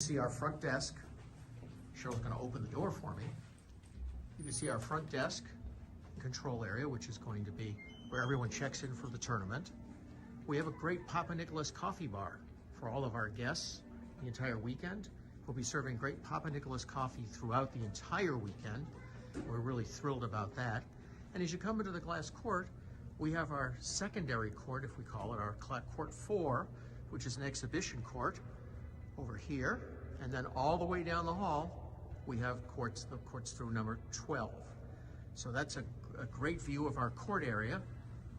See our front desk. Cheryl's going to open the door for me. You can see our front desk control area, which is going to be where everyone checks in for the tournament. We have a great PapaNicholas coffee bar for all of our guests the entire weekend. We'll be serving great PapaNicholas coffee throughout the entire weekend. We're really thrilled about that. And as you come into the glass court, we have our secondary court, if we call it, our court 4, which is an exhibition court over here. And then all the way down the hall, we have the courts through number 12. So that's a great view of our court area.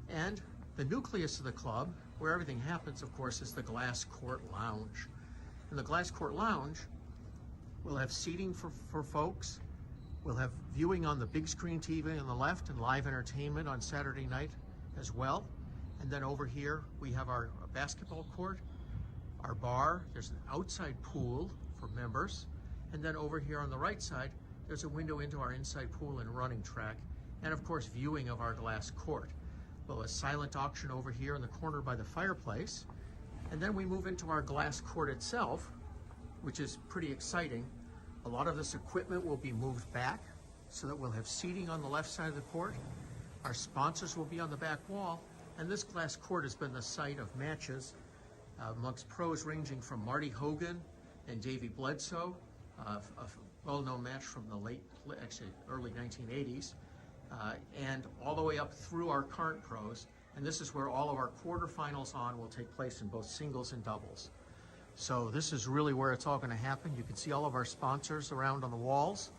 And the nucleus of the club, where everything happens, of course, is the glass court lounge. In the glass court lounge, we'll have seating for folks. We'll have viewing on the big screen TV on the left and live entertainment on Saturday night as well. And then over here, we have our basketball court, our bar. There's an outside pool for members. And then over here on the right side, there's a window into our inside pool and running track. And of course, viewing of our glass court. Well, a silent auction over here in the corner by the fireplace. And then we move into our glass court itself, which is pretty exciting. A lot of this equipment will be moved back so that we'll have seating on the left side of the court. Our sponsors will be on the back wall. And this glass court has been the site of matches amongst pros ranging from Marty Hogan and Davey Bledsoe, a well-known match from the early 1980s, and all the way up through our current pros. And this is where all of our quarterfinals will take place in both singles and doubles. So this is really where it's all going to happen. You can see all of our sponsors around on the walls,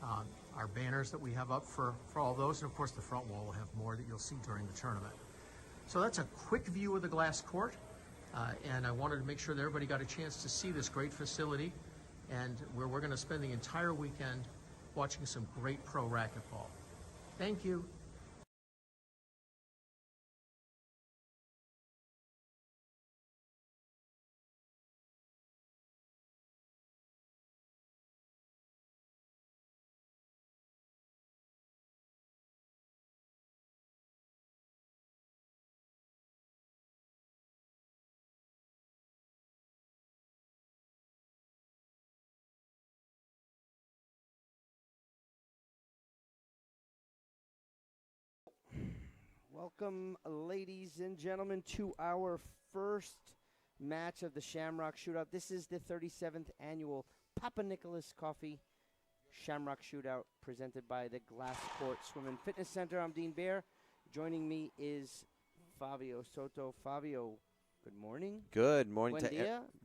our banners that we have up for all those, and of course the front wall will have more that you'll see during the tournament. So that's a quick view of the glass court, and I wanted to make sure that everybody got a chance to see this great facility, and where we're going to spend the entire weekend watching some great pro racquetball. Thank you. Welcome, ladies and gentlemen, to our first match of the Shamrock Shootout. This is the 37th annual PapaNicholas Coffee Shamrock Shootout presented by the Glass Court Swim and Fitness Center. I'm Dean Baer. Joining me is Fabio Soto. Fabio, good morning. Good morning.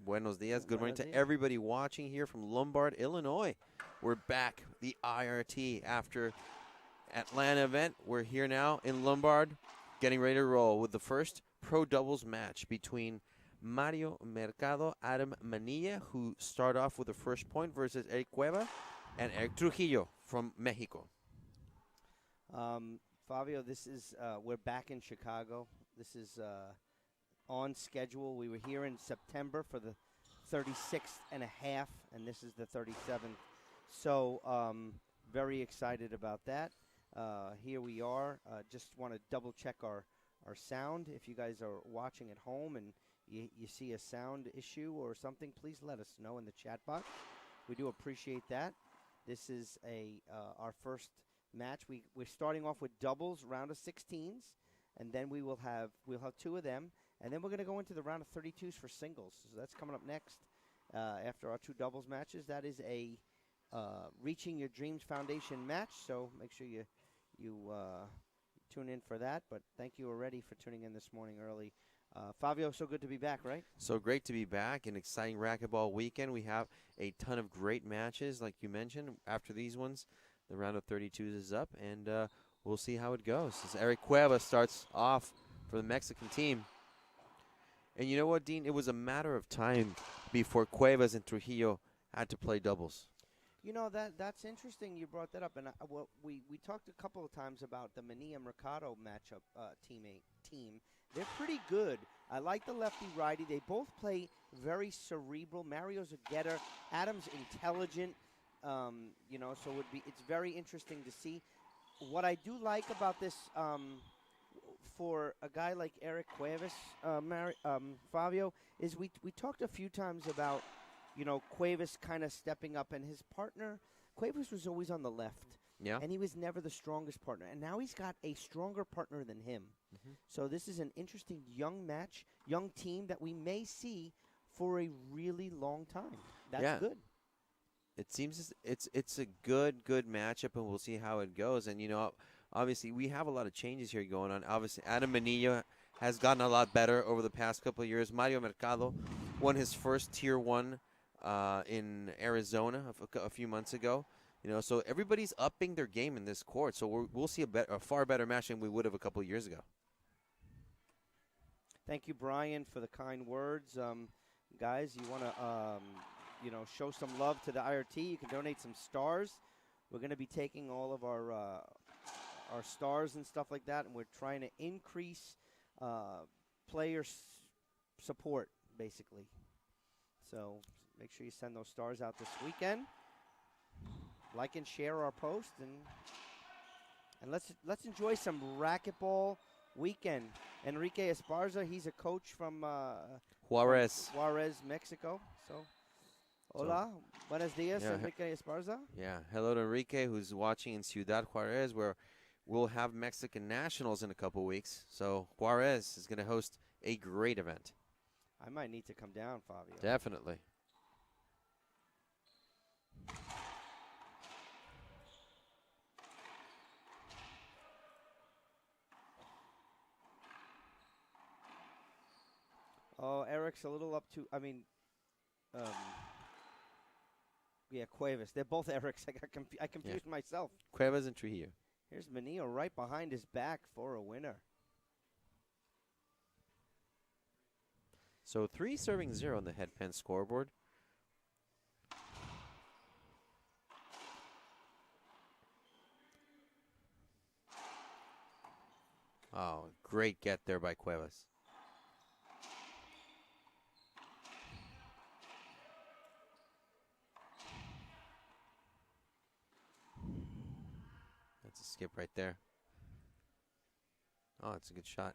Buenos dias. Good morning to everybody watching here from Lombard, Illinois. We're back, the IRT, after Atlanta event. We're here now in Lombard, getting ready to roll with the first pro doubles match between Mario Mercado, Adam Manilla, who start off with the first point, versus Eric Cuevas and Eric Trujillo from Mexico. Fabio, this is we're back in Chicago. This is on schedule. We were here in September for the 36th and a half, and this is the 37th. So very excited about that. Here we are. Just want to double check our sound. If you guys are watching at home and you see a sound issue or something, please let us know in the chat box. We do appreciate that. This is our first match. We're starting off with doubles, round of 16s, and then we'll have two of them, and then we're going to go into the round of 32s for singles. So that's coming up next after our two doubles matches. That is a Reaching Your Dreams Foundation match, so make sure you tune in for that. But thank you already for tuning in this morning early. Fabio, so good to be back, right? So great to be back. An exciting racquetball weekend. We have a ton of great matches, like you mentioned. After these ones, the round of 32s is up, and we'll see how it goes. As Eric Cuevas starts off for the Mexican team. And you know what, Dean? It was a matter of time before Cuevas and Trujillo had to play doubles. You know, that's interesting you brought that up. And we talked a couple of times about the Manilla Mercado matchup team. They're pretty good. I like the lefty-righty. They both play very cerebral. Mario's a getter. Adam's intelligent. So it's very interesting to see. What I do like about this for a guy like Eric Cuevas, Fabio, is we talked a few times about Cuevas kind of stepping up, and his partner, Cuevas was always on the left. Yeah. And he was never the strongest partner. And now he's got a stronger partner than him. So this is an interesting young match, young team that we may see for a really long time. That's good. It seems it's a good matchup, and we'll see how it goes. And, obviously we have a lot of changes here going on. Obviously, Adam Manilla has gotten a lot better over the past couple of years. Mario Mercado won his first Tier 1 in Arizona a few months ago. So everybody's upping their game in this court. So we'll see a far better match than we would have a couple of years ago. Thank you, Brian, for the kind words. Guys, you want to show some love to the IRT, you can donate some stars. We're going to be taking all of our stars and stuff like that, and we're trying to increase player support, basically. So make sure you send those stars out this weekend. Like and share our post, and let's enjoy some racquetball weekend. Enrique Esparza, he's a coach from Juarez, Mexico. So, hola, buenos dias, Enrique Esparza. Yeah, hello to Enrique, who's watching in Ciudad Juarez, where we'll have Mexican Nationals in a couple weeks. So Juarez is going to host a great event. I might need to come down, Fabio. Definitely. Oh, Eric's a little up to, Cuevas. They're both Erics. I confused myself. Cuevas and Trujillo. Here's Manilla right behind his back for a winner. So 3-0 on the headpen scoreboard. Oh, great get there by Cuevas. That's a skip right there. Oh, it's a good shot.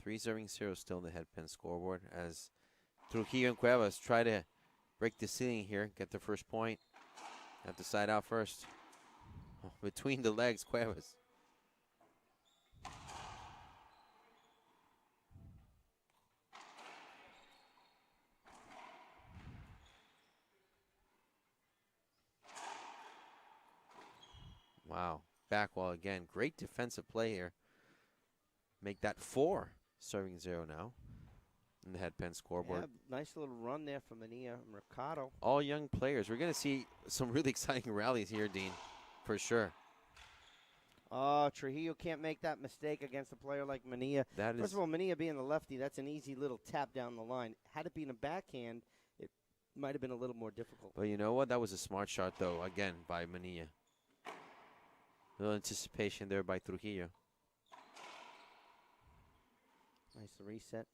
3-0 still in the headpin scoreboard as Trujillo and Cuevas try to break the ceiling here, get the first point. Have to side out first. Oh, between the legs, Cuevas. Wow, back wall again. Great defensive play here. Make that 4-0 now in the headpen scoreboard. Yeah, nice little run there from Manilla Mercado. All young players. We're going to see some really exciting rallies here, Dean, for sure. Oh, Trujillo can't make that mistake against a player like Manilla. First of all, Manilla being the lefty, that's an easy little tap down the line. Had it been a backhand, it might have been a little more difficult. But you know what? That was a smart shot, though, again, by Manilla. A little anticipation there by Trujillo. Nice reset.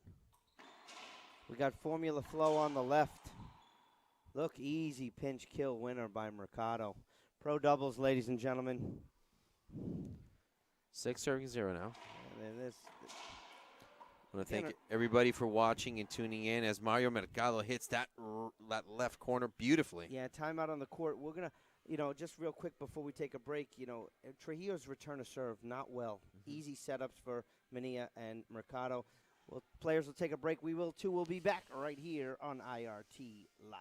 We got Formula Flow on the left. Look, easy pinch kill winner by Mercado. Pro doubles, ladies and gentlemen. 6-0 now. And I want to thank everybody for watching and tuning in as Mario Mercado hits that left corner beautifully. Yeah, timeout on the court. We're going to, just real quick before we take a break, Trujillo's return to serve, not well. Easy setups for Manilla and Mercado. Well, players will take a break. We will, too. We'll be back right here on IRT Live.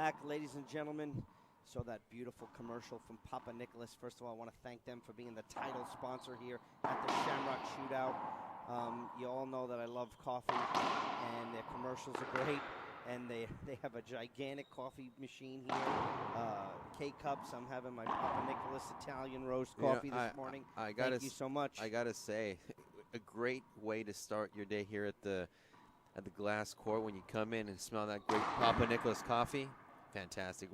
back, ladies and gentlemen. Saw that beautiful commercial from PapaNicholas. First of all, I want to thank them for being the title sponsor here at the Shamrock Shootout. You all know that I love coffee, and their commercials are great. And they have a gigantic coffee machine here. K-Cups. I'm having my PapaNicholas Italian roast coffee this morning. Thank you so much. I got to say, a great way to start your day here at the glass court when you come in and smell that great PapaNicholas coffee. Fantastic.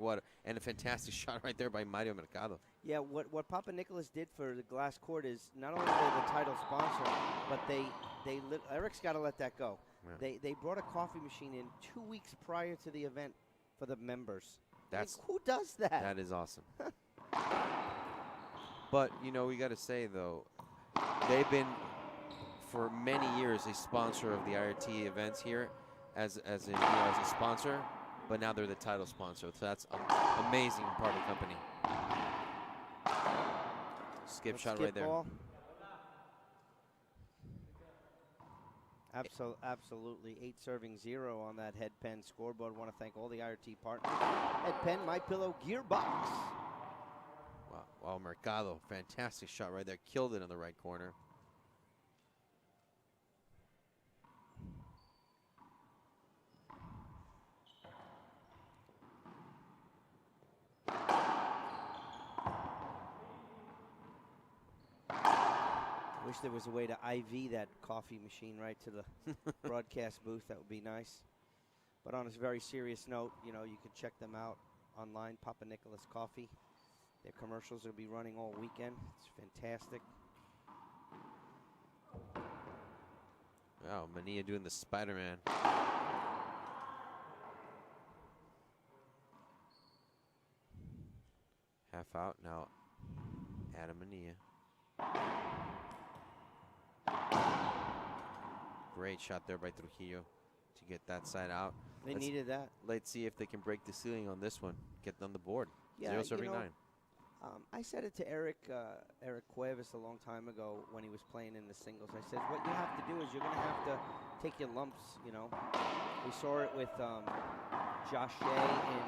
And a fantastic shot right there by Mario Mercado. Yeah, what PapaNicholas did for the glass court is not only are they the title sponsor, but Eric's got to let that go. Yeah. They brought a coffee machine in 2 weeks prior to the event for the members. Who does that? That is awesome. But, we got to say, though, they've been, for many years, a sponsor of the IRT events here as a sponsor. But now they're the title sponsor, so that's an amazing part of the company. Skip shot right there. Ball. Absolutely. 8-0 on that head pen scoreboard. I want to thank all the IRT partners. Head pen, My Pillow, Gearbox. Wow, Mercado, fantastic shot right there. Killed it in the right corner. Wish there was a way to IV that coffee machine right to the broadcast booth. That would be nice. But on a very serious note, you can check them out online, PapaNicholas Coffee. Their commercials will be running all weekend. It's fantastic. Wow, Manilla doing the Spider-Man. Half out now. Adam Manilla. Great shot there by Trujillo to get that side out. They needed that. Let's see if they can break the ceiling on this one. Get on the board. Yeah, 0-9. I said it to Eric Cuevas a long time ago when he was playing in the singles. I said, what you have to do is you're going to have to take your lumps, We saw it with Josh Shea in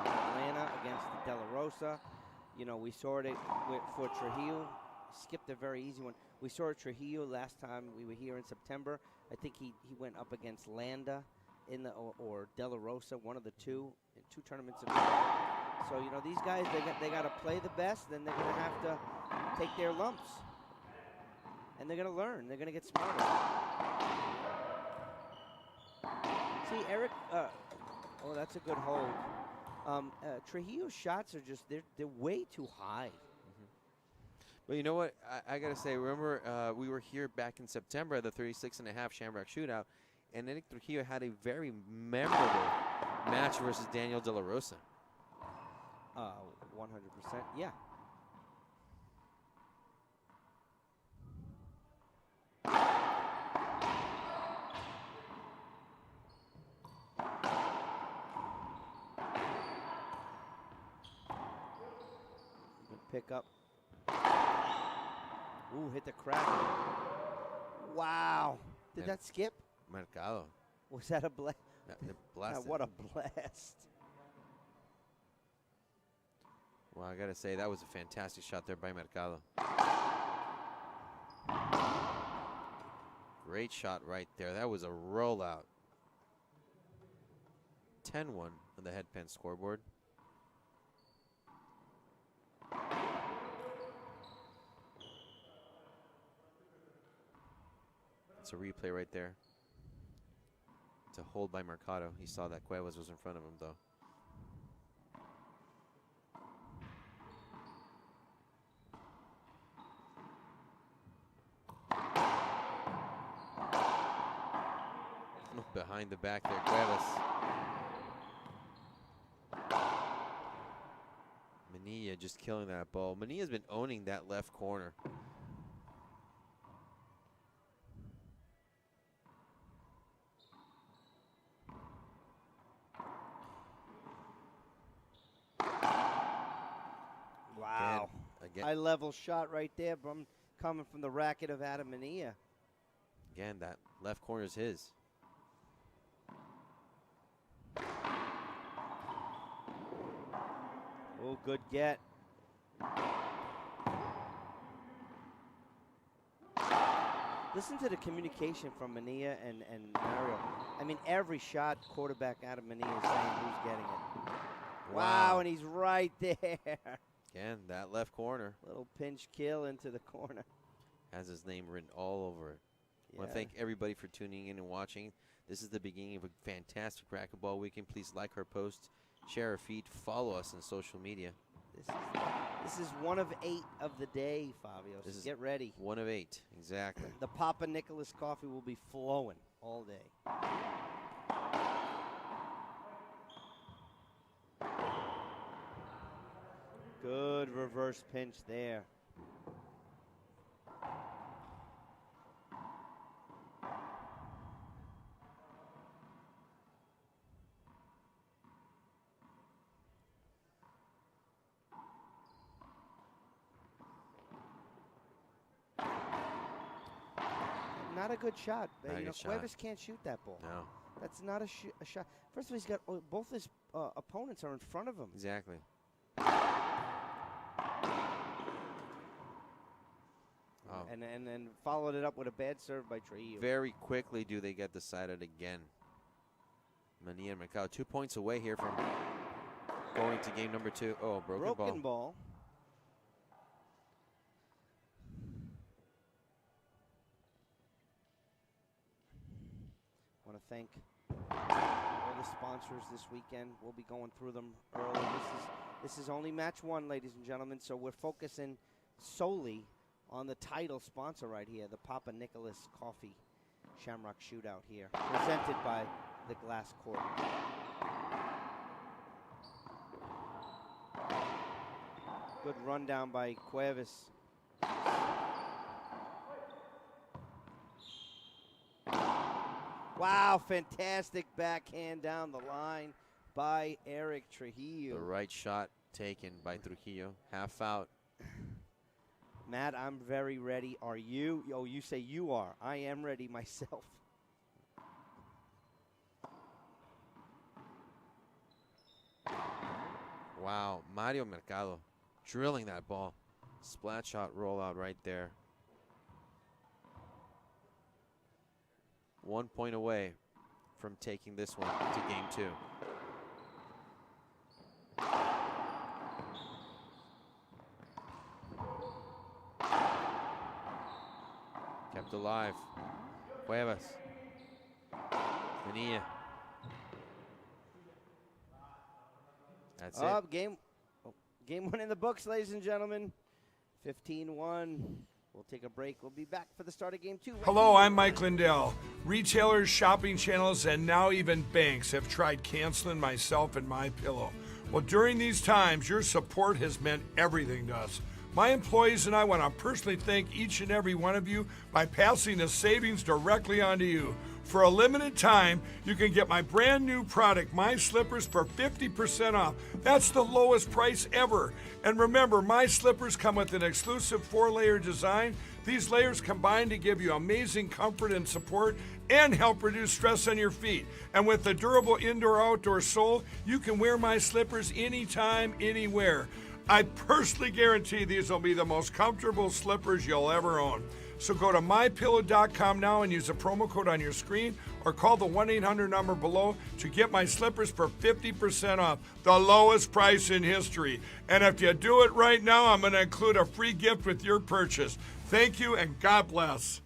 Atlanta against De La Rosa. We saw it for Trujillo. Skipped a very easy one. We saw Trujillo last time we were here in September. I think he went up against Landa or De La Rosa, one of the two, in 2 tournaments in a row. So, these guys, they got to play the best, then they're going to have to take their lumps. And they're going to learn. They're going to get smarter. See, Eric, that's a good hold. Trujillo's shots are just, they're way too high. But you know what? I got to say, remember we were here back in September at the 36.5 Shamrock Shootout, and Eric Trujillo had a very memorable match versus Daniel De La Rosa. 100%, yeah. Good pickup. Ooh, hit the crack. Wow. Did that skip? Mercado. Was that a blast? What a blast. Well, I got to say, that was a fantastic shot there by Mercado. Great shot right there. That was a rollout. 10-1 on the head pen scoreboard. It's a replay right there. It's a hold by Mercado. He saw that Cuevas was in front of him, though. Behind the back there, Cuevas. Manilla just killing that ball. Manilla's been owning that left corner. Wow. Again. High level shot right there from coming from the racket of Adam Manilla. Again, that left corner is his. Oh, good get. Listen to the communication from Manilla and Mario. I mean, every shot quarterback out of Manilla is saying who's getting it. Wow, and he's right there. Again, that left corner. Little pinch kill into the corner. Has his name written all over it. I want to thank everybody for tuning in and watching. This is the beginning of a fantastic racquetball weekend. Please like our posts, share our feed, follow us on social media. This is one of 8 of the day, Fabio. So get ready. 1 of 8, exactly. The PapaNicholas coffee will be flowing all day. Good reverse pinch there. Not a good shot. Cuevas can't shoot that ball. No. That's not a shot. First of all, he's got both his opponents are in front of him. Exactly. And then followed it up with a bad serve by Trujillo. Very quickly do they get decided again. Manilla and Mercado 2 points away here from going to game number 2. Oh, broken ball. I want to thank all the sponsors this weekend. We'll be going through them early. This is only match 1, ladies and gentlemen, so we're focusing solely on the title sponsor right here, the PapaNicholas Coffee Shamrock Shootout here, presented by the Glass Court. Good rundown by Cuevas. Wow, fantastic backhand down the line by Eric Trujillo. The right shot taken by Trujillo. Half out. Matt, I'm very ready. Are you? Oh, you say you are. I am ready myself. Wow, Mario Mercado drilling that ball. Splat shot rollout right there. 1 point away from taking this one to game 2. Kept alive. Cuevas. Manilla. That's it. Game 1 in the books, ladies and gentlemen. 15-1. We'll take a break. We'll be back for the start of game 2. Hello, I'm Mike Lindell. Retailers, shopping channels, and now even banks have tried canceling myself and MyPillow. Well, during these times, your support has meant everything to us. My employees and I want to personally thank each and every one of you by passing the savings directly on to you. For a limited time, you can get my brand new product, My Slippers, for 50% off. That's the lowest price ever. And remember, My Slippers come with an exclusive 4-layer design. These layers combine to give you amazing comfort and support and help reduce stress on your feet. And with the durable indoor-outdoor sole, you can wear My Slippers anytime, anywhere. I personally guarantee these will be the most comfortable slippers you'll ever own. So go to MyPillow.com now and use the promo code on your screen or call the 1-800 number below to get My Slippers for 50% off, the lowest price in history. And if you do it right now, I'm going to include a free gift with your purchase. Thank you and God bless.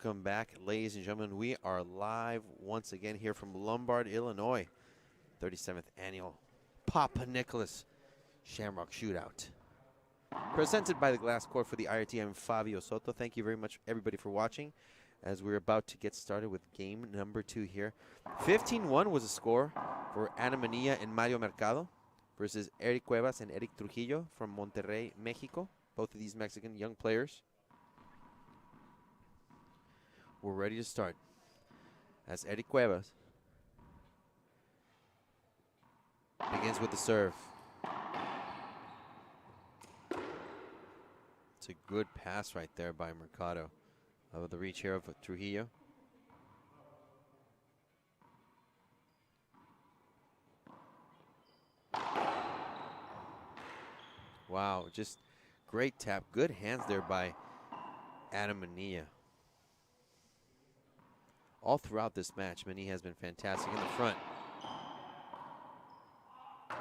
Welcome back, ladies and gentlemen. We are live once again here from Lombard, Illinois. 37th Annual PapaNicholas Shamrock Shootout. Presented by the Glass Court for the IRT. I'm Fabio Soto. Thank you very much, everybody, for watching as we're about to get started with game number 2 here. 15-1 was the score for Ana Manilla and Mario Mercado versus Eric Cuevas and Eric Trujillo from Monterrey, Mexico. Both of these Mexican young players. We're ready to start as Eric Cuevas begins with the serve. It's a good pass right there by Mercado. Out of the reach here of Trujillo. Wow, just great tap. Good hands there by Ana Manilla. All throughout this match, Manilla has been fantastic in the front. I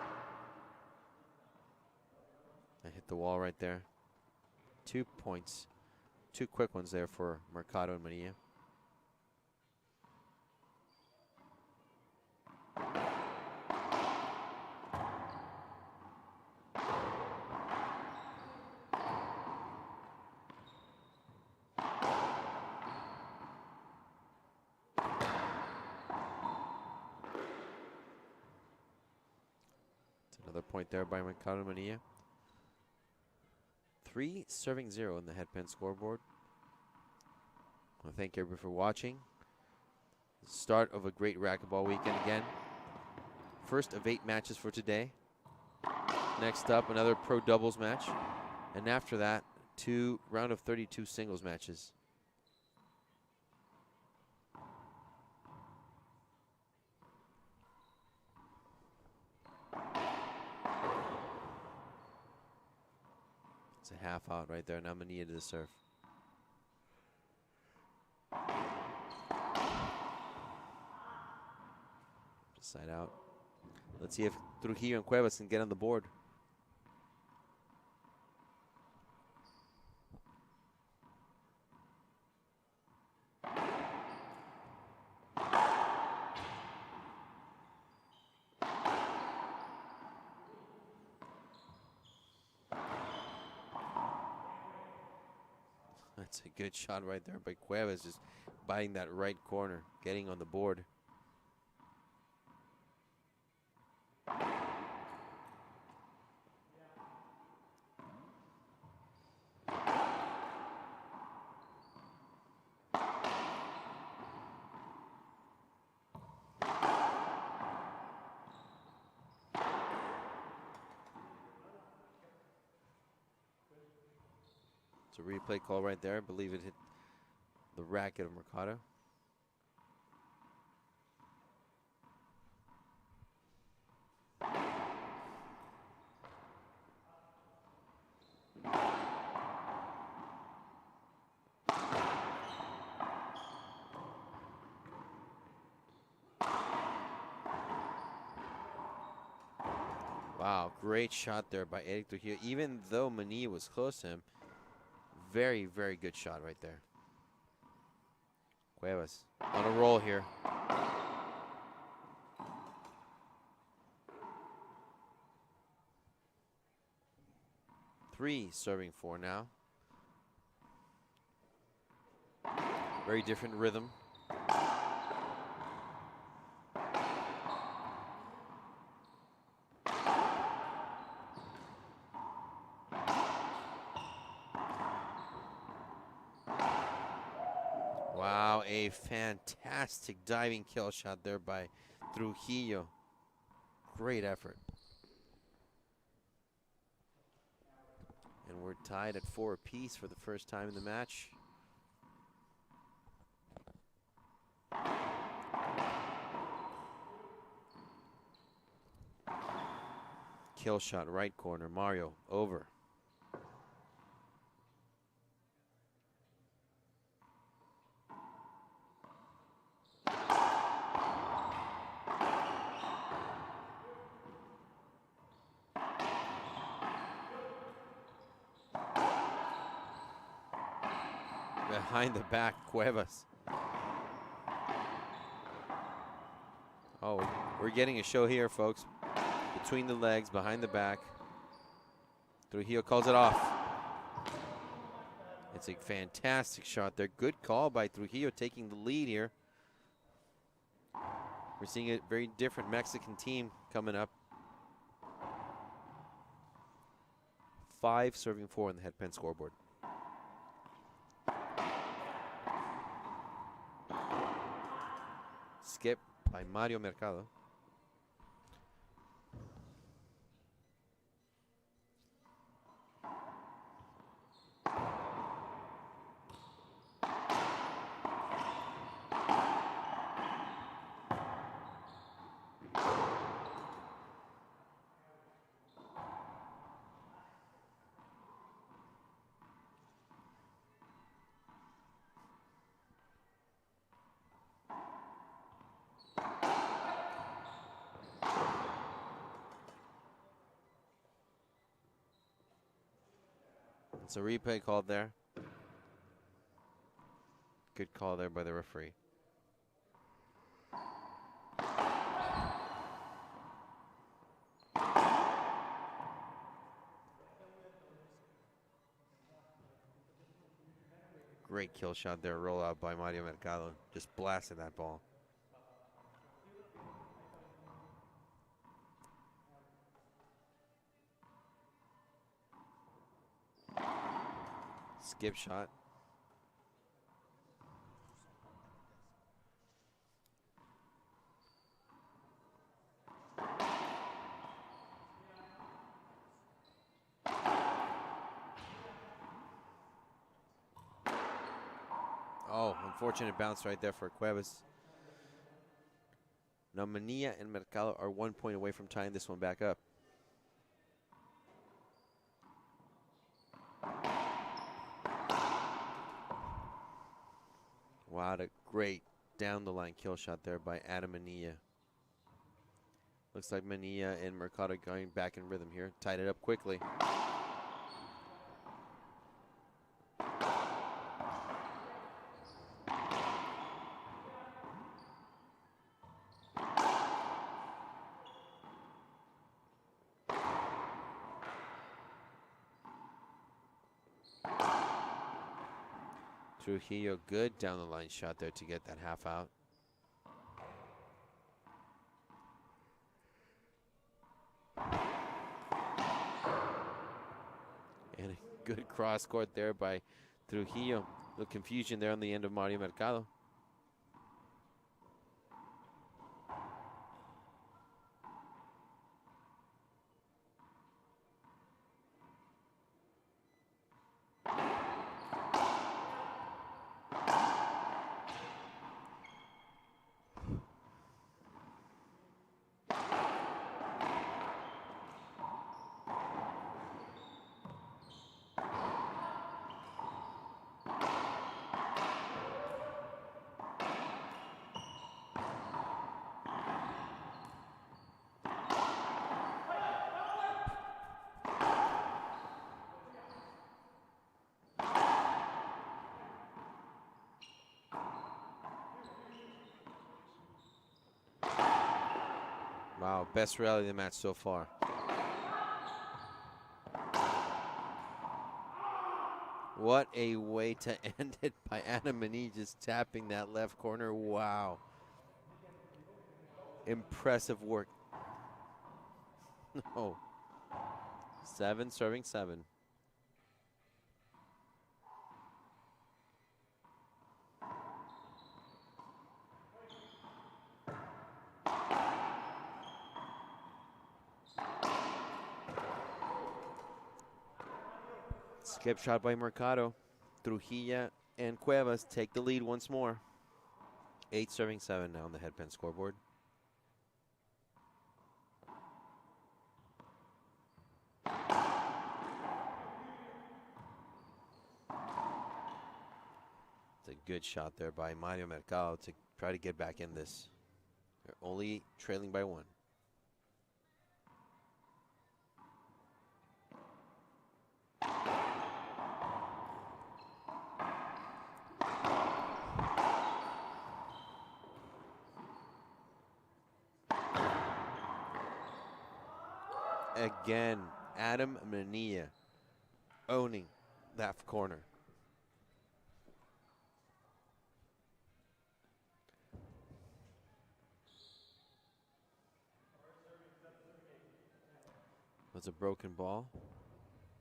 hit the wall right there. 2 points. 2 quick ones there for Mercado and Manilla. Another point there by Mercado and Manilla. 3 serving 0 in the headpin scoreboard. I want to thank everybody for watching. Start of a great racquetball weekend again. First of 8 matches for today. Next up, another pro doubles match. And after that, 2 round of 32 singles matches. It's a half out right there. Now Manilla to the serve. Just side out. Let's see if Trujillo and Cuevas can get on the board. That's a good shot right there by Cuevas, just biting that right corner, getting on the board. It's a replay call right there. I believe it hit the racket of Mercado. Wow, great shot there by Eric Trujillo. Even though Manilla was close to him, very, very good shot right there. Cuevas on a roll here. Three serving 4 now. Very different rhythm. Wow, a fantastic diving kill shot there by Trujillo. Great effort. And we're tied at 4 apiece for the first time in the match. Kill shot, right corner. Mario, over. behind the back, Cuevas. Oh, we're getting a show here, folks. Between the legs, behind the back. Trujillo calls it off. It's a fantastic shot there. Good call by Trujillo, taking the lead here. We're seeing a very different Mexican team coming up. 5 serving 4 on the headpen scoreboard. Skip by Mario Mercado. It's a replay called there. Good call there by the referee. Great kill shot there, roll out by Mario Mercado. Just blasted that ball. Skip shot. Oh, unfortunate bounce right there for Cuevas. Now Manilla and Mercado are 1 point away from tying this one back up. Wow, a great down-the-line kill shot there by Adam Manilla. Looks like Manilla and Mercado going back in rhythm here. Tied it up quickly. Trujillo, good down the line shot there to get that half out. And a good cross court there by Trujillo. A little confusion there on the end of Mario Mercado. Wow, best rally of the match so far. What a way to end it by Adam Manilla, just tapping that left corner. Wow. Impressive work. No. 7 serving 7. Skip shot by Mercado. Trujillo and Cuevas take the lead once more. 8 serving 7 now on the headpen scoreboard. It's a good shot there by Mario Mercado to try to get back in this. They're only trailing by 1. again. Adam Manilla owning that corner. That's a broken ball.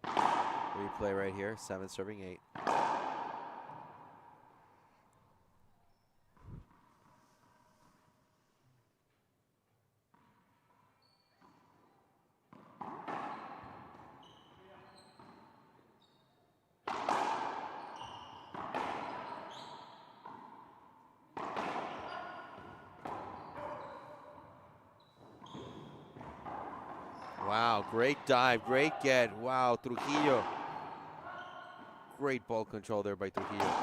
Replay right here, 7 serving 8. Wow, great dive, great get. Wow, Trujillo. Great ball control there by Trujillo.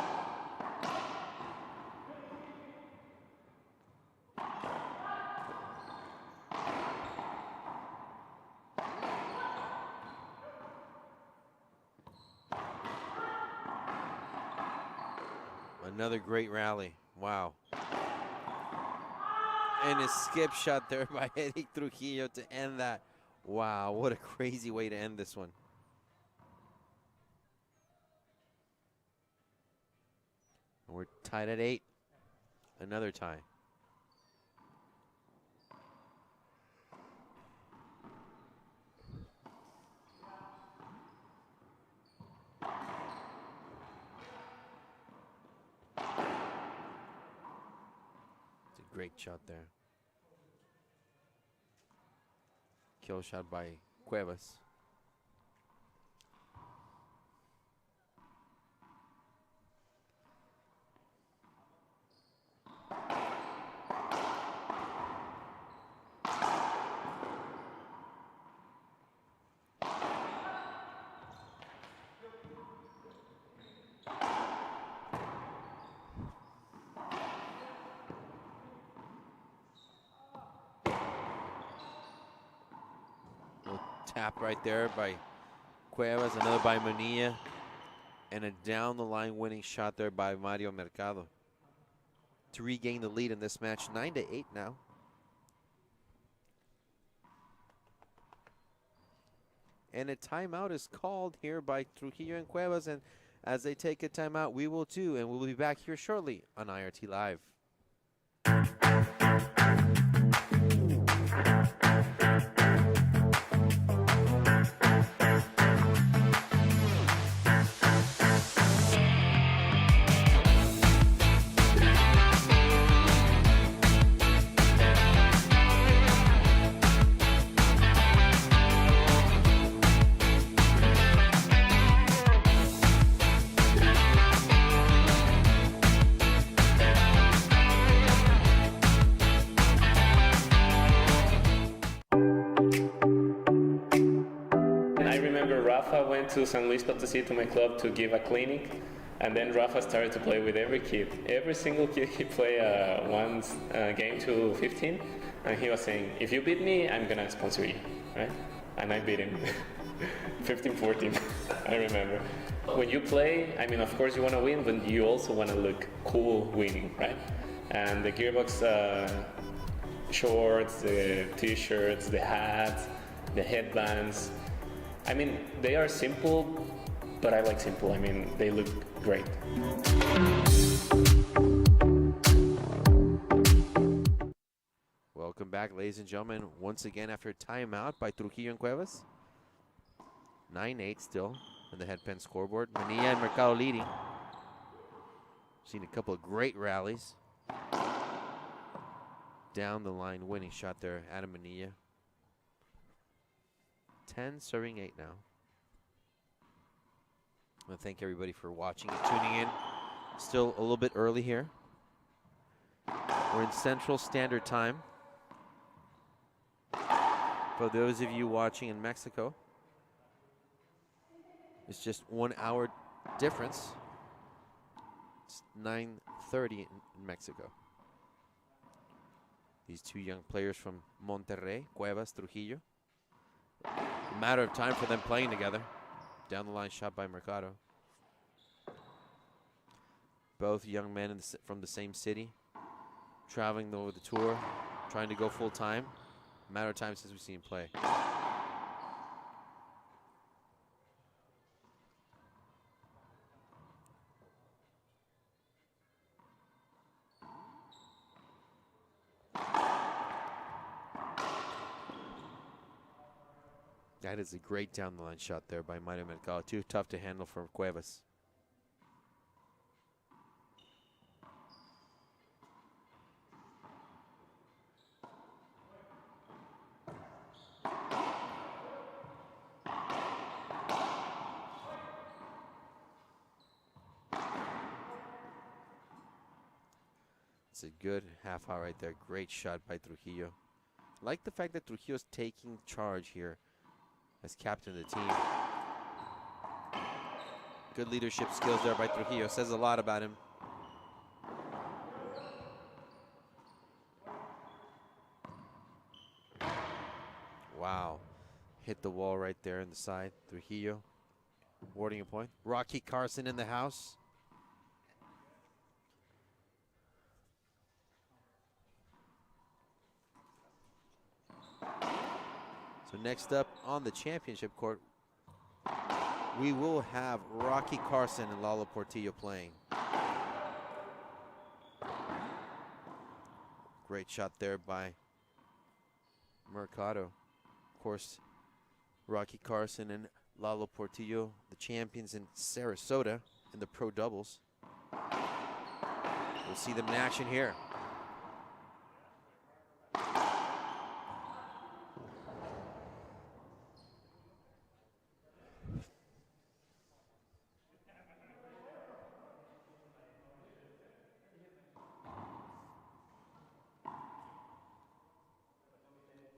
Another great rally. Wow. And a skip shot there by Eric Trujillo to end that. Wow, what a crazy way to end this one. We're tied at 8. Another tie. It's a great shot there. Kill shot by Cuevas. Tap right there by Cuevas, another by Manilla, and a down-the-line winning shot there by Mario Mercado to regain the lead in this match, 9-8 now. And a timeout is called here by Trujillo and Cuevas, and as they take a timeout, we will too, and we'll be back here shortly on IRT Live. Went to San Luis Potosí to my club to give a clinic, and then Rafa started to play with every kid. Every single kid he played one game to 15, and he was saying, if you beat me, I'm gonna sponsor you, right? And I beat him 15-14, I remember. When you play, I mean, of course you wanna win, but you also wanna look cool winning, right? And the Gearbox shorts, the t-shirts, the hats, the headbands, I mean, they are simple, but I like simple. I mean, they look great. Welcome back, ladies and gentlemen. Once again, after a timeout by Trujillo and Cuevas. 9-8 still in the headpen scoreboard. Manilla and Mercado leading. Seen a couple of great rallies. Down the line winning shot there, Adam Manilla. 10 serving 8 now. I want to thank everybody for watching and tuning in. Still a little bit early here. We're in Central Standard Time. For those of you watching in Mexico, it's just 1 hour difference. It's 9:30 in Mexico. These two young players from Monterrey, Cuevas, Trujillo. A matter of time for them playing together. Down the line shot by Mercado. Both young men from the same city. Traveling over the tour. Trying to go full time. A matter of time since we've seen him play. That is a great down the line shot there by Mario Mercado. Too tough to handle for Cuevas. It's a good half out right there. Great shot by Trujillo. I like the fact that Trujillo's taking charge here as captain of the team. Good leadership skills there by Trujillo. Says a lot about him. Wow. Hit the wall right there in the side. Trujillo awarding a point. Rocky Carson in the house. So next up on the championship court, we will have Rocky Carson and Lalo Portillo playing. Great shot there by Mercado. Of course, Rocky Carson and Lalo Portillo, the champions in Sarasota in the pro doubles. We'll see them in action here.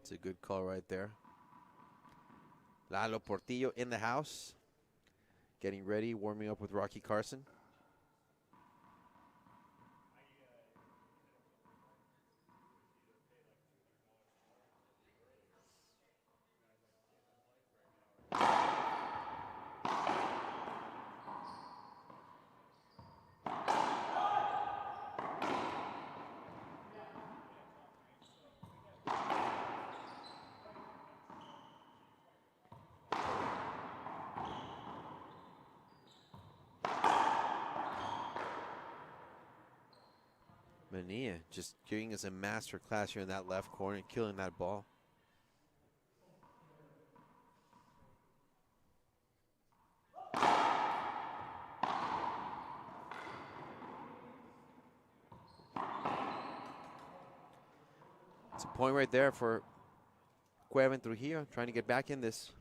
It's a good call right there. Lalo Portillo in the house, getting ready, warming up with Rocky Carson. Manilla just giving us a master class here in that left corner, killing that ball. It's a point right there for Cuevas and Trujillo trying to get back in this.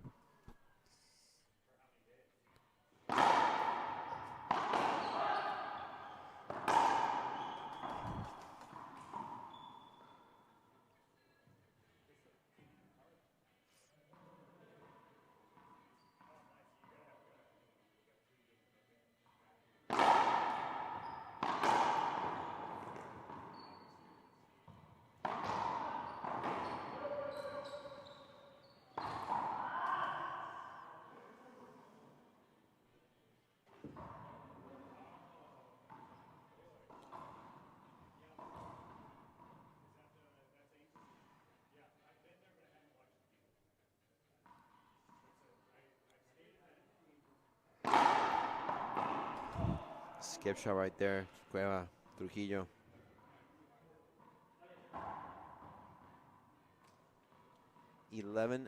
Skip shot right there, Cuevas, Trujillo.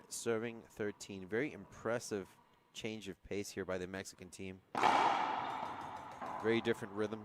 Serving 13. Very impressive change of pace here by the Mexican team. Very different rhythm.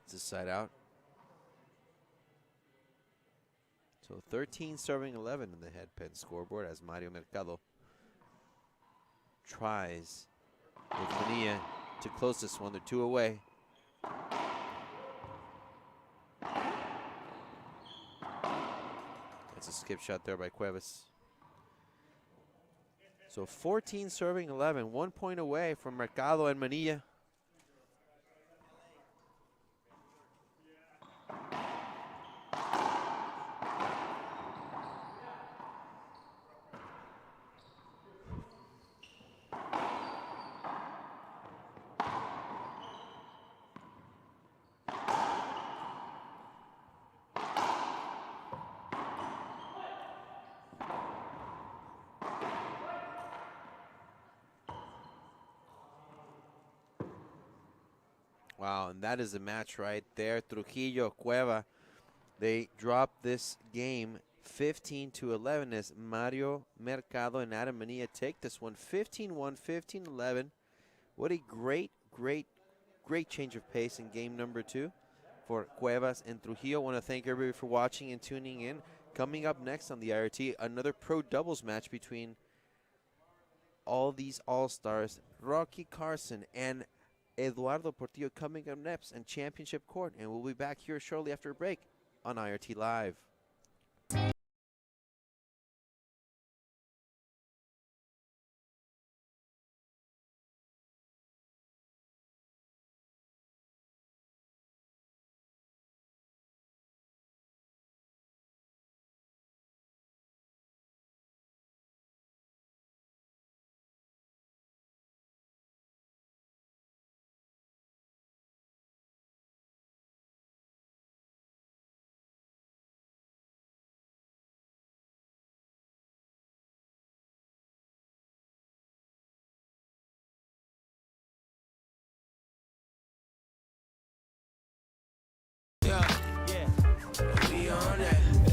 It's a side out. So 13 serving 11 in the head pen scoreboard as Mario Mercado tries with Manilla to close this one. They're two away. That's a skip shot there by Cuevas. So 14 serving 11, 1 point away from Mercado and Manilla. Wow, and that is a match right there. Trujillo, Cueva, they dropped this game 15-11 as Mario Mercado and Adam Manilla take this one 15-1, 15-11. What a great change of pace in game number 2 for Cuevas and Trujillo. I want to thank everybody for watching and tuning in. Coming up next on the IRT, another pro doubles match between all these all-stars, Rocky Carson and Eduardo Portillo coming up next in championship court. And we'll be back here shortly after a break on IRT Live.